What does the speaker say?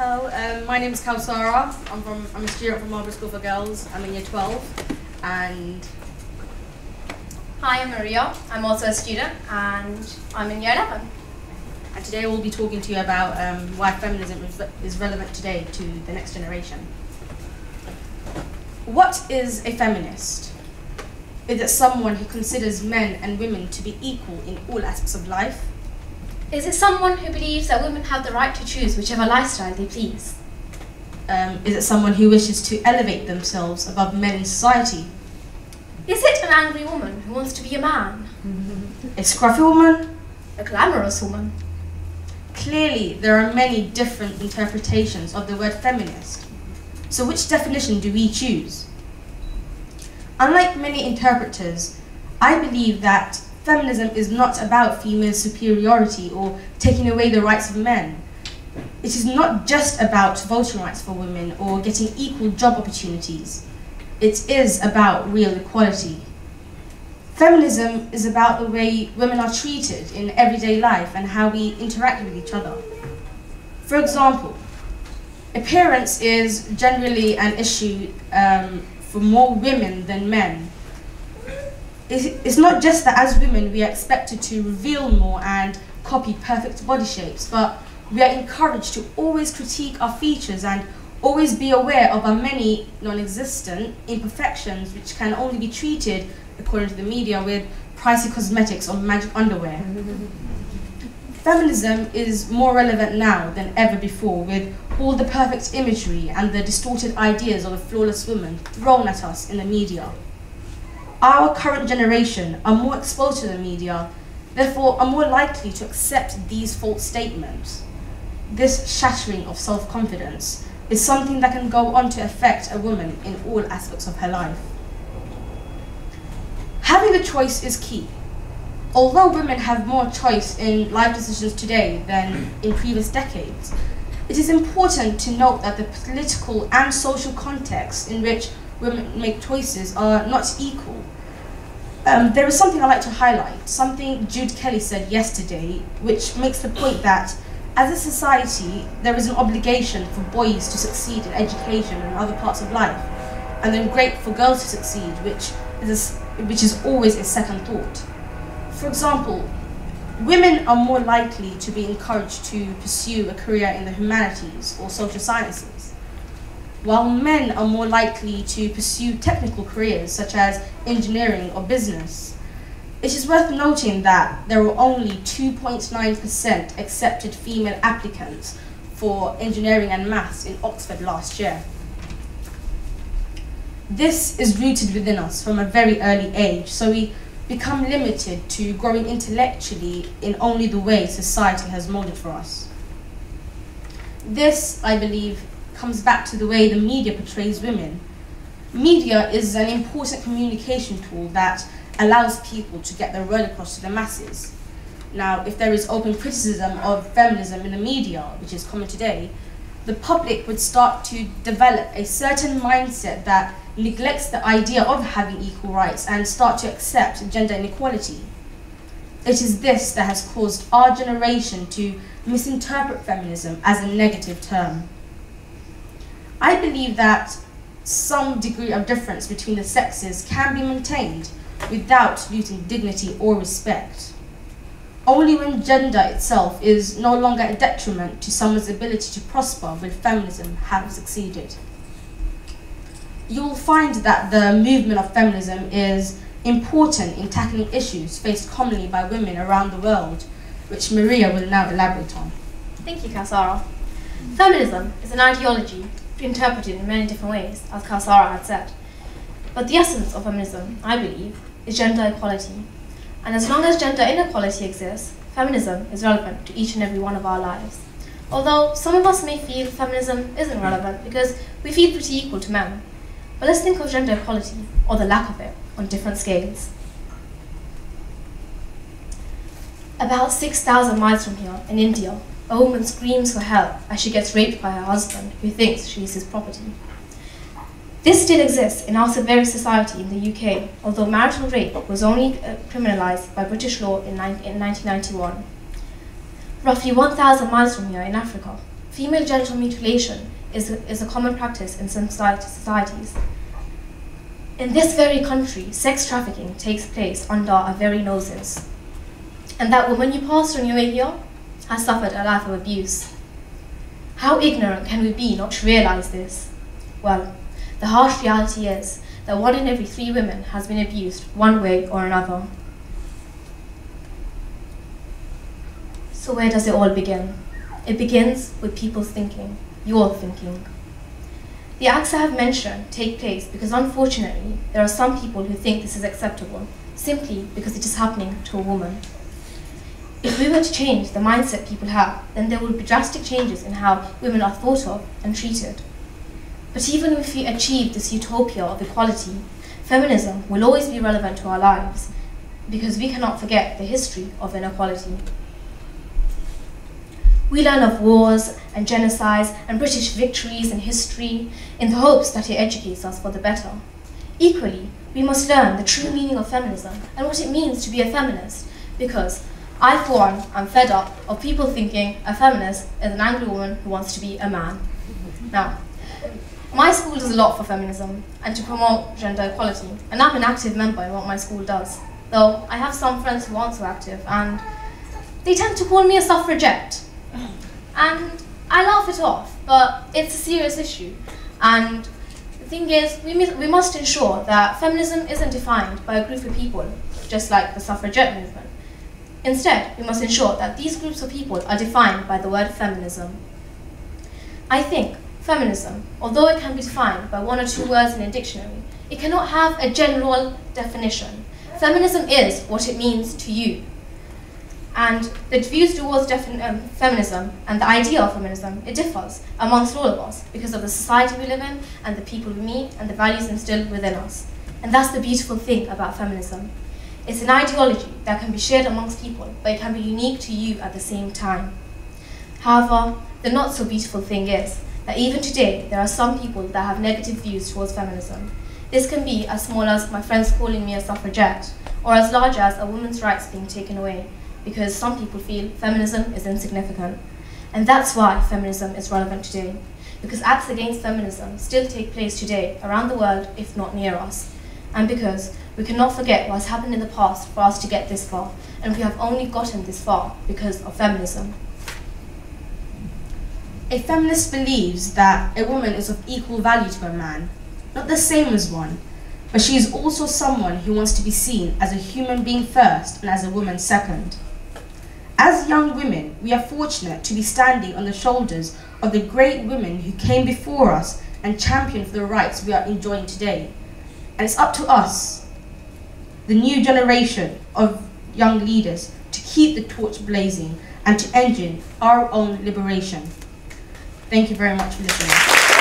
Hello, my name is Kawsara. I'm a student from Mulberry School for Girls. I'm in year 12, and hi, I'm Maria. I'm also a student, and I'm in year 11. And today we'll be talking to you about why feminism is relevant today to the next generation. What is a feminist? Is it someone who considers men and women to be equal in all aspects of life? Is it someone who believes that women have the right to choose whichever lifestyle they please? Is it someone who wishes to elevate themselves above men in society? Is it an angry woman who wants to be a man? A scruffy woman? A glamorous woman? Clearly, there are many different interpretations of the word feminist. So which definition do we choose? Unlike many interpreters, I believe that feminism is not about female superiority or taking away the rights of men. It is not just about voting rights for women or getting equal job opportunities. It is about real equality. Feminism is about the way women are treated in everyday life and how we interact with each other. For example, appearance is generally an issue for more women than men. It's not just that as women we are expected to reveal more and copy perfect body shapes, but we are encouraged to always critique our features and always be aware of our many non-existent imperfections which can only be treated, according to the media, with pricey cosmetics or magic underwear. Feminism is more relevant now than ever before, with all the perfect imagery and the distorted ideas of a flawless woman thrown at us in the media. Our current generation are more exposed to the media, therefore are more likely to accept these false statements. This shattering of self-confidence is something that can go on to affect a woman in all aspects of her life. Having a choice is key. Although women have more choice in life decisions today than in previous decades, it is important to note that the political and social context in which women make choices are not equal. There is something I'd like to highlight, something Jude Kelly said yesterday, which makes the point that as a society, there is an obligation for boys to succeed in education and other parts of life, and then great for girls to succeed, which is always a second thought. For example, women are more likely to be encouraged to pursue a career in the humanities or social sciences, while men are more likely to pursue technical careers such as engineering or business. It is worth noting that there were only 2.9% accepted female applicants for engineering and maths in Oxford last year. This is rooted within us from a very early age, so we become limited to growing intellectually in only the way society has molded for us. This, I believe, comes back to the way the media portrays women. Media is an important communication tool that allows people to get their word across to the masses. Now, if there is open criticism of feminism in the media, which is common today, the public would start to develop a certain mindset that neglects the idea of having equal rights and start to accept gender inequality. It is this that has caused our generation to misinterpret feminism as a negative term. I believe that some degree of difference between the sexes can be maintained without losing dignity or respect. Only when gender itself is no longer a detriment to someone's ability to prosper will feminism have succeeded. You will find that the movement of feminism is important in tackling issues faced commonly by women around the world, which Maria will now elaborate on. Thank you, Kawsara. Feminism is an ideology interpreted in many different ways, as Kawsara had said. But the essence of feminism, I believe, is gender equality. And as long as gender inequality exists, feminism is relevant to each and every one of our lives. Although some of us may feel feminism isn't relevant because we feel pretty equal to men. But let's think of gender equality, or the lack of it, on different scales. About 6,000 miles from here, in India, a woman screams for help as she gets raped by her husband, who thinks she is his property. This still exists in our very society in the UK, although marital rape was only criminalised by British law in 1991. Roughly 1,000 miles from here in Africa, female genital mutilation is a common practice in some societies. In this very country, sex trafficking takes place under our very noses. And that woman you passed on your way here has suffered a life of abuse. How ignorant can we be not to realise this? Well, the harsh reality is that 1 in every 3 women has been abused one way or another. So where does it all begin? It begins with people's thinking, your thinking. The acts I have mentioned take place because unfortunately there are some people who think this is acceptable simply because it is happening to a woman. If we were to change the mindset people have, then there would be drastic changes in how women are thought of and treated. But even if we achieve this utopia of equality, feminism will always be relevant to our lives because we cannot forget the history of inequality. We learn of wars and genocides and British victories in history in the hopes that it educates us for the better. Equally, we must learn the true meaning of feminism and what it means to be a feminist, because I, for one, am fed up of people thinking a feminist is an angry woman who wants to be a man. Now, my school does a lot for feminism and to promote gender equality, and I'm an active member in what my school does, though I have some friends who aren't so active, and they tend to call me a suffragette. And I laugh it off, but it's a serious issue. And the thing is, we must ensure that feminism isn't defined by a group of people, just like the suffragette movement. Instead, we must ensure that these groups of people are defined by the word feminism. I think feminism, although it can be defined by 1 or 2 words in a dictionary, it cannot have a general definition. Feminism is what it means to you. And the views towards feminism and the idea of feminism, it differs amongst all of us because of the society we live in and the people we meet and the values instilled within us. And that's the beautiful thing about feminism. It's an ideology that can be shared amongst people, but it can be unique to you at the same time. However, the not so beautiful thing is that even today, there are some people that have negative views towards feminism. This can be as small as my friends calling me a suffragette, or as large as a woman's rights being taken away, because some people feel feminism is insignificant. And that's why feminism is relevant today, because acts against feminism still take place today around the world, if not near us. And because we cannot forget what has happened in the past for us to get this far, and we have only gotten this far because of feminism. A feminist believes that a woman is of equal value to a man, not the same as one, but she is also someone who wants to be seen as a human being first and as a woman second. As young women, we are fortunate to be standing on the shoulders of the great women who came before us and championed for the rights we are enjoying today. And it's up to us, the new generation of young leaders, to keep the torch blazing and to engine our own liberation. Thank you very much for listening.